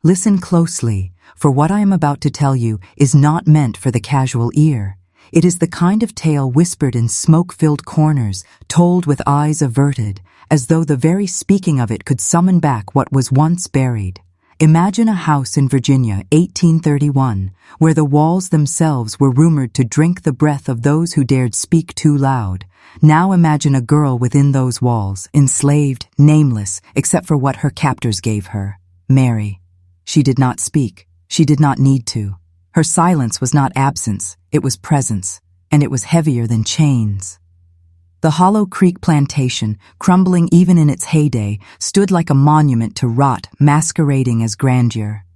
Listen closely, for what I am about to tell you is not meant for the casual ear. It is the kind of tale whispered in smoke-filled corners, told with eyes averted, as though the very speaking of it could summon back what was once buried. Imagine a house in Virginia, 1831, where the walls themselves were rumored to drink the breath of those who dared speak too loud. Now imagine a girl within those walls, enslaved, nameless, except for what her captors gave her. Mary. She did not speak. She did not need to. Her silence was not absence, it was presence, and it was heavier than chains. The Hollow Creek plantation, crumbling even in its heyday, stood like a monument to rot masquerading as grandeur.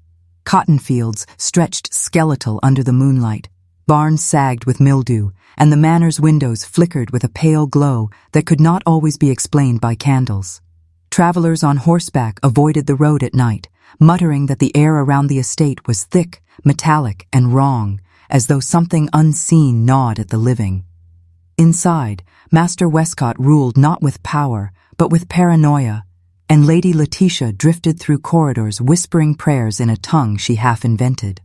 Cotton fields stretched skeletal under the moonlight, barns sagged with mildew, and the manor's windows flickered with a pale glow that could not always be explained by candles. Travelers on horseback avoided the road at night, muttering that the air around the estate was thick, metallic, and wrong, as though something unseen gnawed at the living. Inside, Master Westcott ruled not with power, but with paranoia, and Lady Letitia drifted through corridors whispering prayers in a tongue she half invented.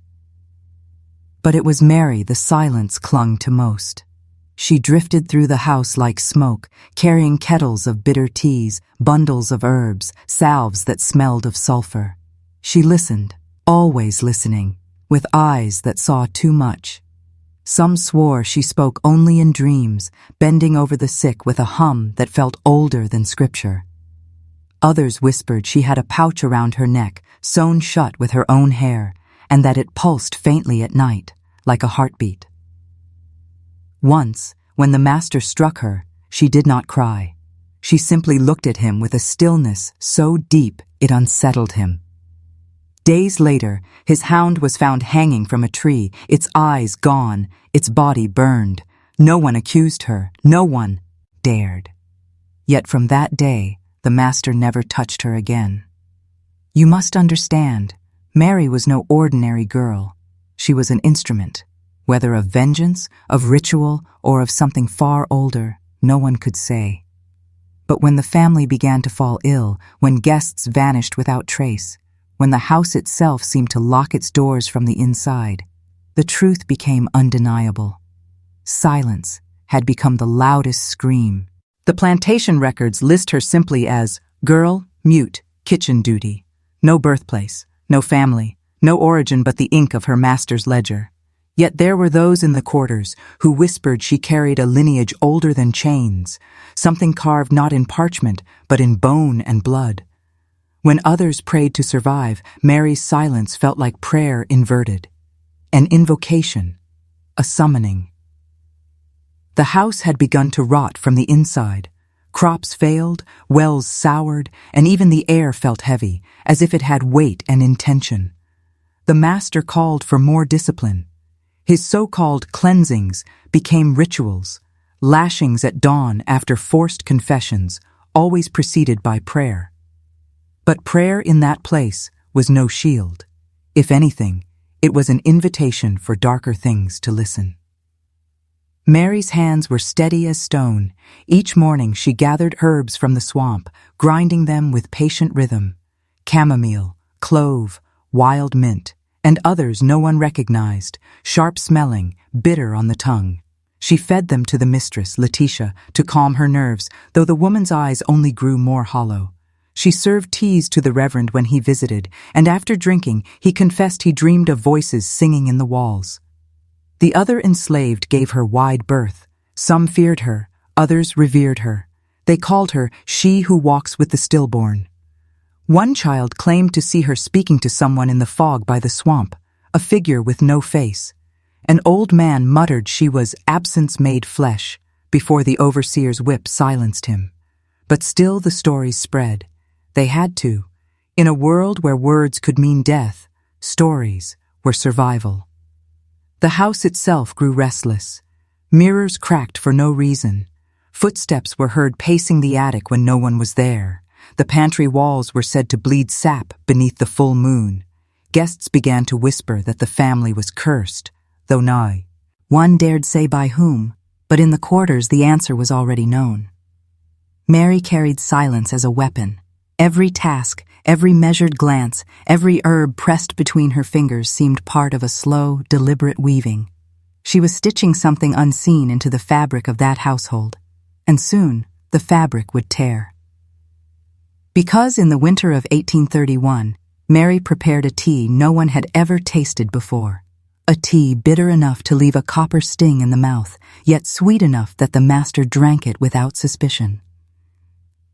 But it was Mary the silence clung to most. She drifted through the house like smoke, carrying kettles of bitter teas, bundles of herbs, salves that smelled of sulfur. She listened, always listening, with eyes that saw too much. Some swore she spoke only in dreams, bending over the sick with a hum that felt older than scripture. Others whispered she had a pouch around her neck, sewn shut with her own hair, and that it pulsed faintly at night, like a heartbeat. Once, when the master struck her, she did not cry. She simply looked at him with a stillness so deep it unsettled him. Days later, his hound was found hanging from a tree, its eyes gone, its body burned. No one accused her, no one dared. Yet from that day, the master never touched her again. You must understand, Mary was no ordinary girl. She was an instrument, whether of vengeance, of ritual, or of something far older, no one could say. But when the family began to fall ill, when guests vanished without trace, when the house itself seemed to lock its doors from the inside, the truth became undeniable. Silence had become the loudest scream. The plantation records list her simply as girl, mute, kitchen duty. No birthplace, no family, no origin but the ink of her master's ledger. Yet there were those in the quarters who whispered she carried a lineage older than chains, something carved not in parchment but in bone and blood. When others prayed to survive, Mary's silence felt like prayer inverted. An invocation, a summoning. The house had begun to rot from the inside. Crops failed, wells soured, and even the air felt heavy, as if it had weight and intention. The master called for more discipline. His so-called cleansings became rituals, lashings at dawn after forced confessions, always preceded by prayer. But prayer in that place was no shield. If anything, it was an invitation for darker things to listen. Mary's hands were steady as stone. Each morning she gathered herbs from the swamp, grinding them with patient rhythm. Chamomile, clove, wild mint, and others no one recognized, sharp-smelling, bitter on the tongue. She fed them to the mistress, Letitia, to calm her nerves, though the woman's eyes only grew more hollow. She served teas to the Reverend when he visited, and after drinking, he confessed he dreamed of voices singing in the walls. The other enslaved gave her wide berth. Some feared her, others revered her. They called her she who walks with the stillborn. One child claimed to see her speaking to someone in the fog by the swamp, a figure with no face. An old man muttered she was absence made flesh, before the overseer's whip silenced him. But still the stories spread. They had to. In a world where words could mean death, stories were survival. The house itself grew restless. Mirrors cracked for no reason. Footsteps were heard pacing the attic when no one was there. The pantry walls were said to bleed sap beneath the full moon. Guests began to whisper that the family was cursed, though no one dared say by whom, but in the quarters the answer was already known. Mary carried silence as a weapon. Every task, Every measured glance, every herb pressed between her fingers seemed part of a slow, deliberate weaving. She was stitching something unseen into the fabric of that household, and soon the fabric would tear. Because in the winter of 1831, Mary prepared a tea no one had ever tasted before. A tea bitter enough to leave a copper sting in the mouth, yet sweet enough that the master drank it without suspicion.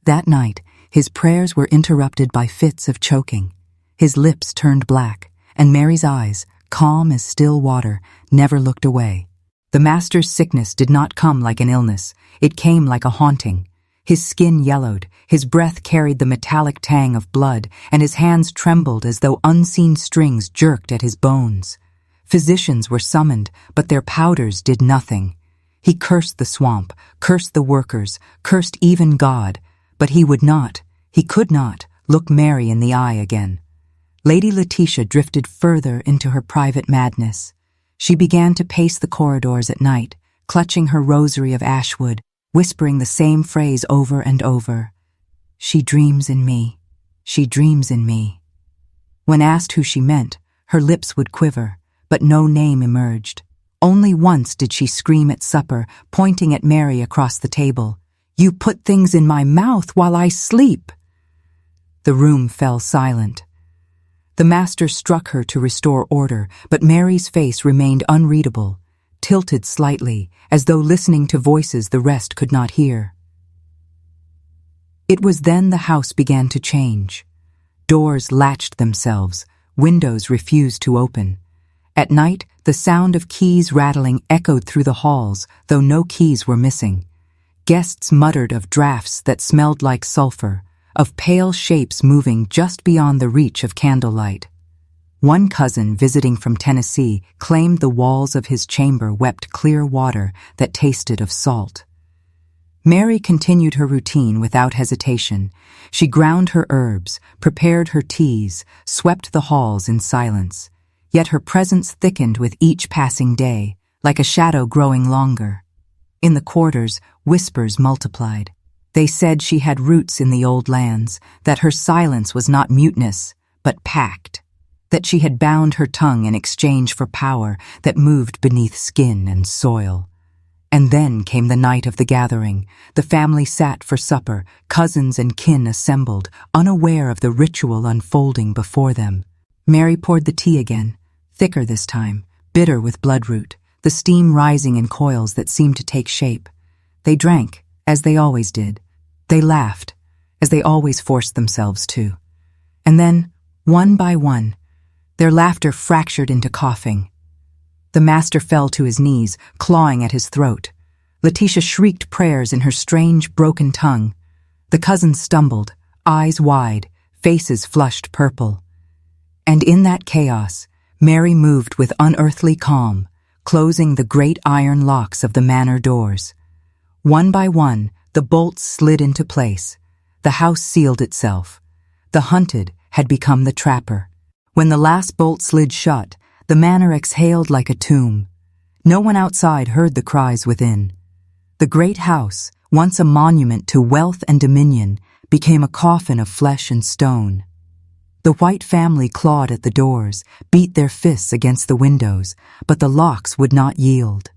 That night, his prayers were interrupted by fits of choking. His lips turned black, and Mary's eyes, calm as still water, never looked away. The master's sickness did not come like an illness. It came like a haunting. His skin yellowed, his breath carried the metallic tang of blood, and his hands trembled as though unseen strings jerked at his bones. Physicians were summoned, but their powders did nothing. He cursed the swamp, cursed the workers, cursed even God, but he would not, he could not, look Mary in the eye again. Lady Letitia drifted further into her private madness. She began to pace the corridors at night, clutching her rosary of ashwood, whispering the same phrase over and over. She dreams in me. She dreams in me. When asked who she meant, her lips would quiver, but no name emerged. Only once did she scream at supper, pointing at Mary across the table. "You put things in my mouth while I sleep." The room fell silent. The master struck her to restore order, but Mary's face remained unreadable, tilted slightly, as though listening to voices the rest could not hear. It was then the house began to change. Doors latched themselves, windows refused to open. At night, the sound of keys rattling echoed through the halls, though no keys were missing. Guests muttered of draughts that smelled like sulfur, of pale shapes moving just beyond the reach of candlelight. One cousin visiting from Tennessee claimed the walls of his chamber wept clear water that tasted of salt. Mary continued her routine without hesitation. She ground her herbs, prepared her teas, swept the halls in silence. Yet her presence thickened with each passing day, like a shadow growing longer. In the quarters, whispers multiplied. They said she had roots in the old lands, that her silence was not muteness, but pact, that she had bound her tongue in exchange for power that moved beneath skin and soil. And then came the night of the gathering. The family sat for supper, cousins and kin assembled, unaware of the ritual unfolding before them. Mary poured the tea again, thicker this time, bitter with bloodroot, the steam rising in coils that seemed to take shape. They drank, as they always did. They laughed, as they always forced themselves to. And then, one by one, their laughter fractured into coughing. The master fell to his knees, clawing at his throat. Letitia shrieked prayers in her strange, broken tongue. The cousins stumbled, eyes wide, faces flushed purple. And in that chaos, Mary moved with unearthly calm, closing the great iron locks of the manor doors. One by one, the bolts slid into place. The house sealed itself. The hunted had become the trapper. When the last bolt slid shut, the manor exhaled like a tomb. No one outside heard the cries within. The great house, once a monument to wealth and dominion, became a coffin of flesh and stone. The White family clawed at the doors, beat their fists against the windows, but the locks would not yield.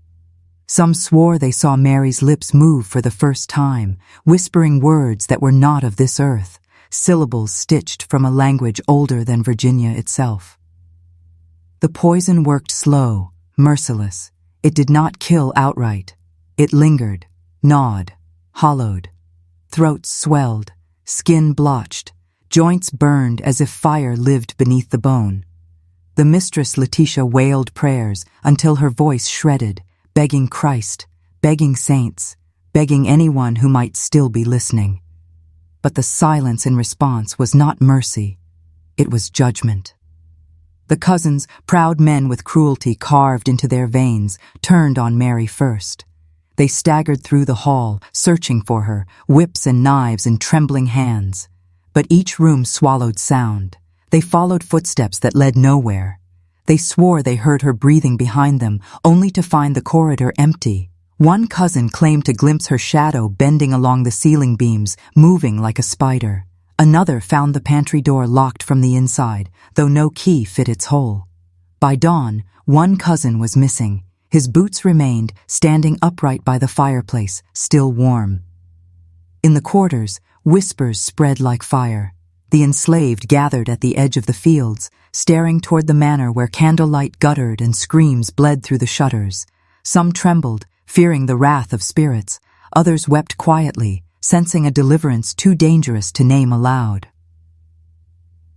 Some swore they saw Mary's lips move for the first time, whispering words that were not of this earth, syllables stitched from a language older than Virginia itself. The poison worked slow, merciless. It did not kill outright. It lingered, gnawed, hollowed. Throats swelled, skin blotched, joints burned as if fire lived beneath the bone. The mistress Letitia wailed prayers until her voice shredded, begging Christ, begging saints, begging anyone who might still be listening. But the silence in response was not mercy, it was judgment. The cousins, proud men with cruelty carved into their veins, turned on Mary first. They staggered through the hall, searching for her, whips and knives in trembling hands. But each room swallowed sound. They followed footsteps that led nowhere. They swore they heard her breathing behind them, only to find the corridor empty. One cousin claimed to glimpse her shadow bending along the ceiling beams, moving like a spider. Another found the pantry door locked from the inside, though no key fit its hole. By dawn, one cousin was missing. His boots remained, standing upright by the fireplace, still warm. In the quarters, whispers spread like fire. The enslaved gathered at the edge of the fields, staring toward the manor where candlelight guttered and screams bled through the shutters. Some trembled, fearing the wrath of spirits. Others wept quietly, sensing a deliverance too dangerous to name aloud.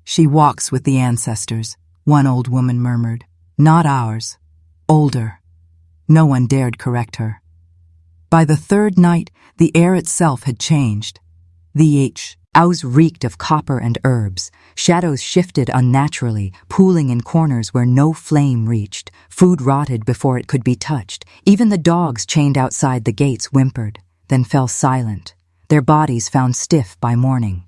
"She walks with the ancestors," one old woman murmured. "Not ours. Older." No one dared correct her. By the third night, the air itself had changed. The house reeked of copper and herbs. Shadows shifted unnaturally, pooling in corners where no flame reached. Food rotted before it could be touched. Even the dogs chained outside the gates whimpered, then fell silent, their bodies found stiff by morning.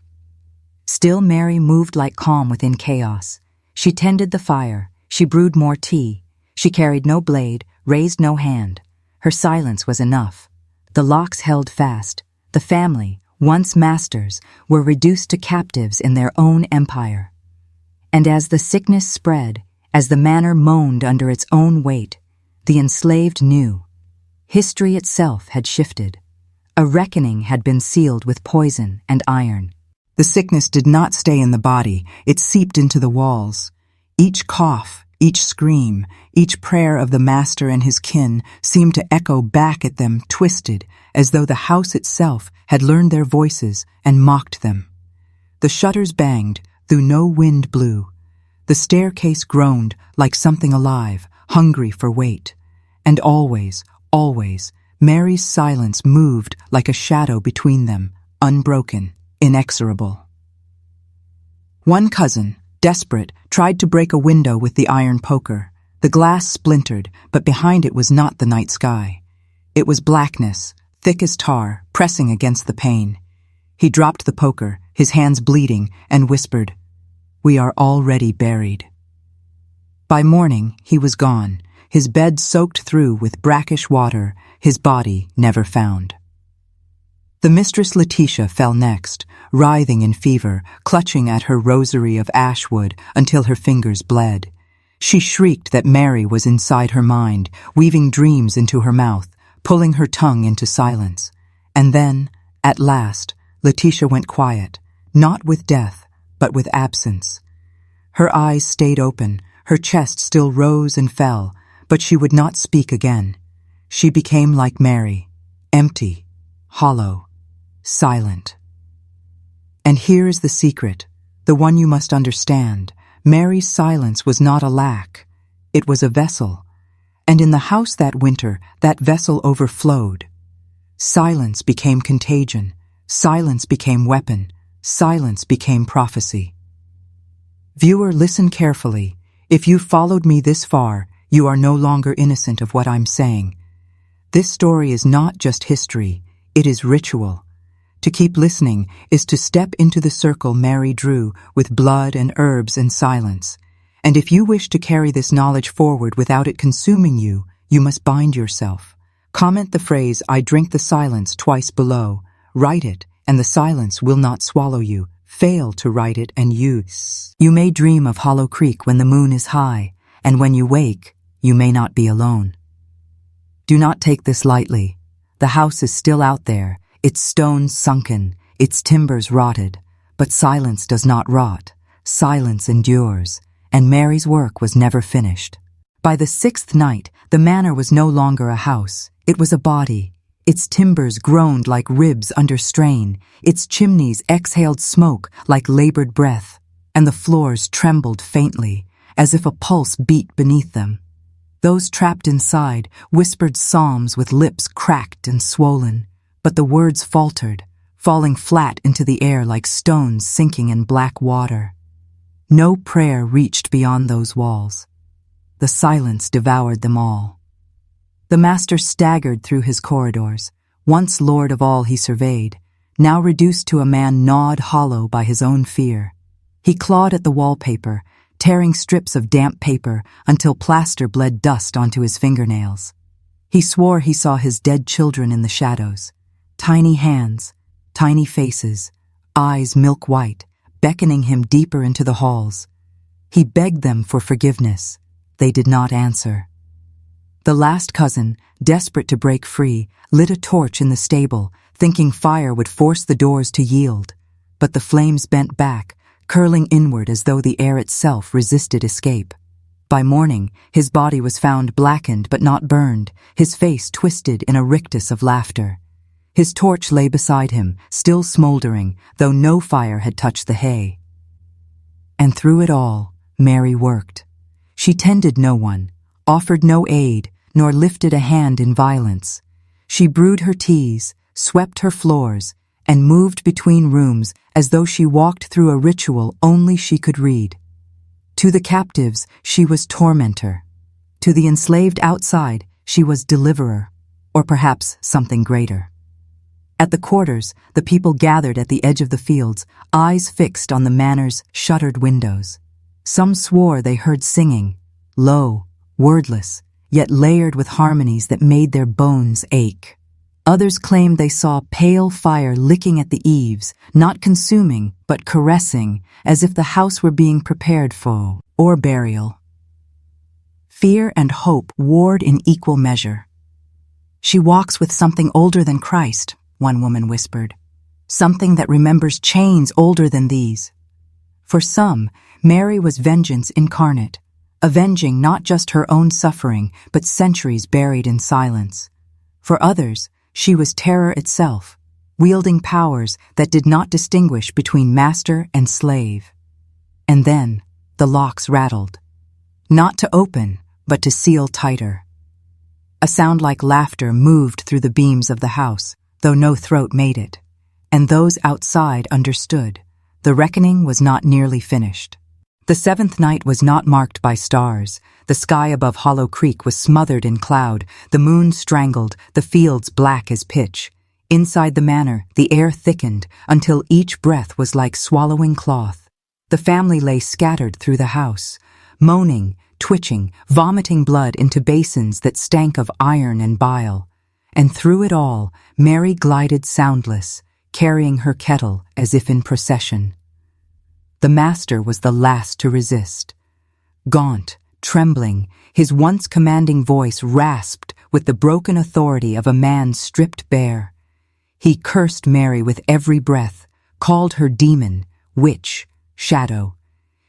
Still Mary moved like calm within chaos. She tended the fire. She brewed more tea. She carried no blade, raised no hand. Her silence was enough. The locks held fast. The family, once masters, were reduced to captives in their own empire. And as the sickness spread, as the manor moaned under its own weight, the enslaved knew. History itself had shifted. A reckoning had been sealed with poison and iron. The sickness did not stay in the body, it seeped into the walls. Each cough, each scream, each prayer of the master and his kin seemed to echo back at them, twisted, as though the house itself had learned their voices and mocked them. The shutters banged, though no wind blew. The staircase groaned like something alive, hungry for weight. And always, always, Mary's silence moved like a shadow between them, unbroken, inexorable. One cousin, desperate, tried to break a window with the iron poker. The glass splintered, but behind it was not the night sky. It was blackness, thick as tar, pressing against the pane. He dropped the poker, his hands bleeding, and whispered, "We are already buried." By morning, he was gone, his bed soaked through with brackish water, his body never found. The mistress Letitia fell next, writhing in fever, clutching at her rosary of ash wood until her fingers bled. She shrieked that Mary was inside her mind, weaving dreams into her mouth, pulling her tongue into silence. And then, at last, Letitia went quiet, not with death, but with absence. Her eyes stayed open, her chest still rose and fell, but she would not speak again. She became like Mary, empty, hollow, silent. And here is the secret, the one you must understand. Mary's silence was not a lack. It was a vessel. And in the house that winter, that vessel overflowed. Silence became contagion. Silence became weapon. Silence became prophecy. Viewer, listen carefully. If you've followed me this far, you are no longer innocent of what I'm saying. This story is not just history, it is ritual. To keep listening is to step into the circle Mary drew with blood and herbs and silence. And if you wish to carry this knowledge forward without it consuming you, you must bind yourself. Comment the phrase, "I drink the silence," twice below. Write it, and the silence will not swallow you. Fail to write it, and you may dream of Hollow Creek when the moon is high, and when you wake, you may not be alone. Do not take this lightly. The house is still out there, its stones sunken, its timbers rotted. But silence does not rot. Silence endures, and Mary's work was never finished. By the sixth night, the manor was no longer a house. It was a body. Its timbers groaned like ribs under strain. Its chimneys exhaled smoke like labored breath, and the floors trembled faintly, as if a pulse beat beneath them. Those trapped inside whispered psalms with lips cracked and swollen, but the words faltered, falling flat into the air like stones sinking in black water. No prayer reached beyond those walls. The silence devoured them all. The master staggered through his corridors, once lord of all he surveyed, now reduced to a man gnawed hollow by his own fear. He clawed at the wallpaper, tearing strips of damp paper until plaster bled dust onto his fingernails. He swore he saw his dead children in the shadows. Tiny hands, tiny faces, eyes milk white, beckoning him deeper into the halls. He begged them for forgiveness. They did not answer. The last cousin, desperate to break free, lit a torch in the stable, thinking fire would force the doors to yield. But the flames bent back, curling inward as though the air itself resisted escape. By morning, his body was found blackened but not burned, his face twisted in a rictus of laughter. His torch lay beside him, still smoldering, though no fire had touched the hay. And through it all, Mary worked. She tended no one, offered no aid, nor lifted a hand in violence. She brewed her teas, swept her floors, and moved between rooms as though she walked through a ritual only she could read. To the captives, she was tormentor. To the enslaved outside, she was deliverer, or perhaps something greater. At the quarters, the people gathered at the edge of the fields, eyes fixed on the manor's shuttered windows. Some swore they heard singing, low, wordless, yet layered with harmonies that made their bones ache. Others claimed they saw pale fire licking at the eaves, not consuming, but caressing, as if the house were being prepared for or burial. Fear and hope warred in equal measure. "She walks with something older than Christ," one woman whispered. "Something that remembers chains older than these." For some, Mary was vengeance incarnate, avenging not just her own suffering, but centuries buried in silence. For others, she was terror itself, wielding powers that did not distinguish between master and slave. And then the locks rattled, not to open, but to seal tighter. A sound like laughter moved through the beams of the house, though no throat made it, and those outside understood. The reckoning was not nearly finished. The seventh night was not marked by stars. The sky above Hollow Creek was smothered in cloud, the moon strangled, the fields black as pitch. Inside the manor, the air thickened until each breath was like swallowing cloth. The family lay scattered through the house, moaning, twitching, vomiting blood into basins that stank of iron and bile. And through it all, Mary glided soundless, carrying her kettle as if in procession. The master was the last to resist. Gaunt, trembling, his once commanding voice rasped with the broken authority of a man stripped bare. He cursed Mary with every breath, called her demon, witch, shadow.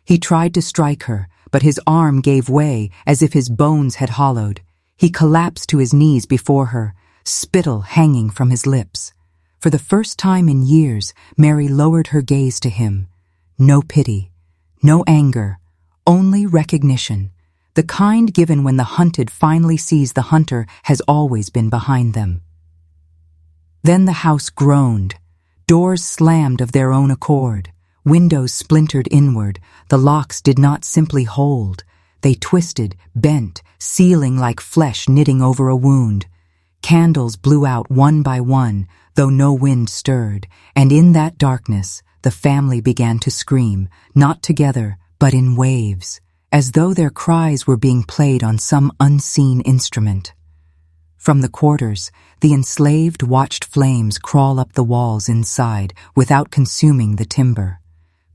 He tried to strike her, but his arm gave way as if his bones had hollowed. He collapsed to his knees before her, spittle hanging from his lips. For the first time in years, Mary lowered her gaze to him. No pity, no anger, only recognition. The kind given when the hunted finally sees the hunter has always been behind them. Then the house groaned. Doors slammed of their own accord. Windows splintered inward. The locks did not simply hold. They twisted, bent, sealing like flesh knitting over a wound. Candles blew out one by one, though no wind stirred, and in that darkness, the family began to scream, not together, but in waves, as though their cries were being played on some unseen instrument. From the quarters, the enslaved watched flames crawl up the walls inside without consuming the timber.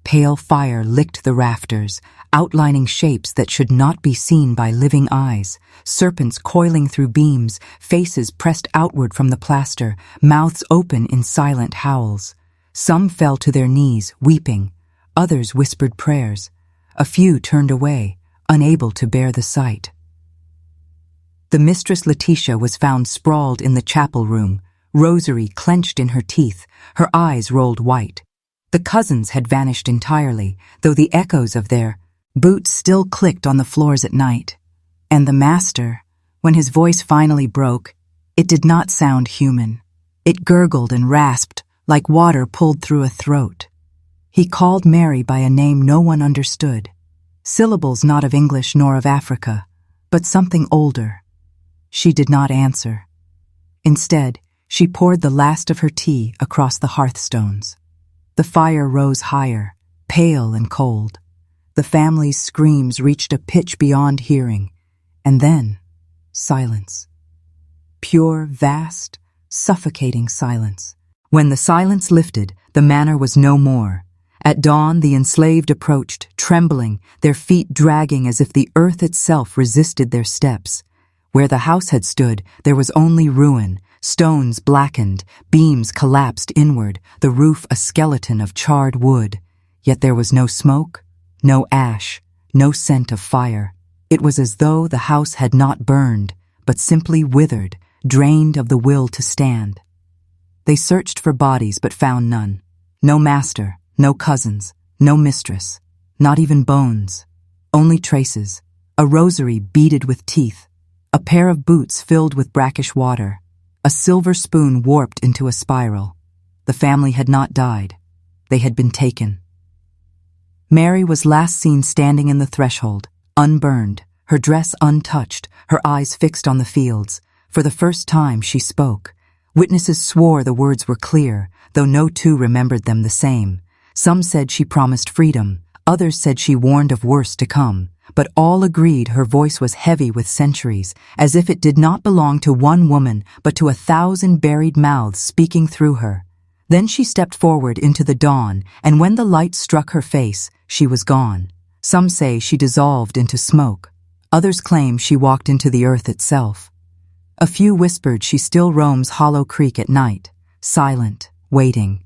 Pale fire licked the rafters, outlining shapes that should not be seen by living eyes, serpents coiling through beams, faces pressed outward from the plaster, mouths open in silent howls. Some fell to their knees, weeping. Others whispered prayers. A few turned away, unable to bear the sight. The mistress Letitia was found sprawled in the chapel room, rosary clenched in her teeth, her eyes rolled white. The cousins had vanished entirely, though the echoes of their boots still clicked on the floors at night. And the master, when his voice finally broke, it did not sound human. It gurgled and rasped, like water pulled through a throat. He called Mary by a name no one understood, syllables not of English nor of Africa, but something older. She did not answer. Instead, she poured the last of her tea across the hearthstones. The fire rose higher, pale and cold. The family's screams reached a pitch beyond hearing, and then silence. Pure, vast, suffocating silence. When the silence lifted, The manor was no more. At dawn, the enslaved approached, trembling, their feet dragging as if the earth itself resisted their steps. Where the house had stood, there was only ruin, stones blackened, beams collapsed inward, the roof a skeleton of charred wood. Yet there was no smoke, no ash, no scent of fire. It was as though the house had not burned, but simply withered, drained of the will to stand. They searched for bodies but found none. No master, no cousins, no mistress, not even bones. Only traces, a rosary beaded with teeth, a pair of boots filled with brackish water, a silver spoon warped into a spiral. The family had not died. They had been taken. Mary was last seen standing in the threshold, unburned, her dress untouched, her eyes fixed on the fields. For the first time she spoke. Witnesses swore the words were clear, though no two remembered them the same. Some said she promised freedom, others said she warned of worse to come, but all agreed her voice was heavy with centuries, as if it did not belong to one woman, but to 1,000 buried mouths speaking through her. Then she stepped forward into the dawn, and when the light struck her face, she was gone. Some say she dissolved into smoke. Others claim she walked into the earth itself. A few whispered she still roams Hollow Creek at night, silent, waiting.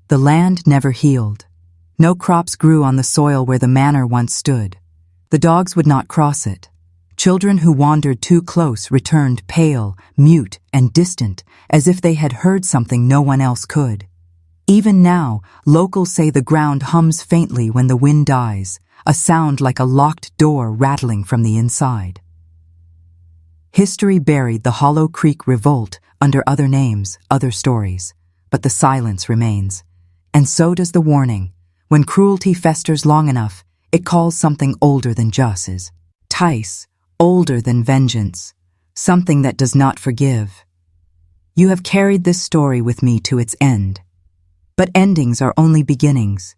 The land never healed. No crops grew on the soil where the manor once stood. The dogs would not cross it. Children who wandered too close returned pale, mute, and distant, as if they had heard something no one else could. Even now, locals say the ground hums faintly when the wind dies, a sound like a locked door rattling from the inside. History buried the Hollow Creek revolt under other names, other stories, but the silence remains. And so does the warning. When cruelty festers long enough, it calls something older than justice. Tice, older than vengeance, something that does not forgive. You have carried this story with me to its end. But endings are only beginnings.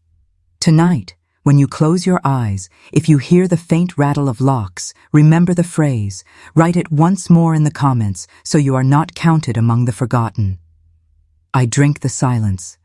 Tonight, when you close your eyes, if you hear the faint rattle of locks, remember the phrase, write it once more in the comments so you are not counted among the forgotten. I drink the silence.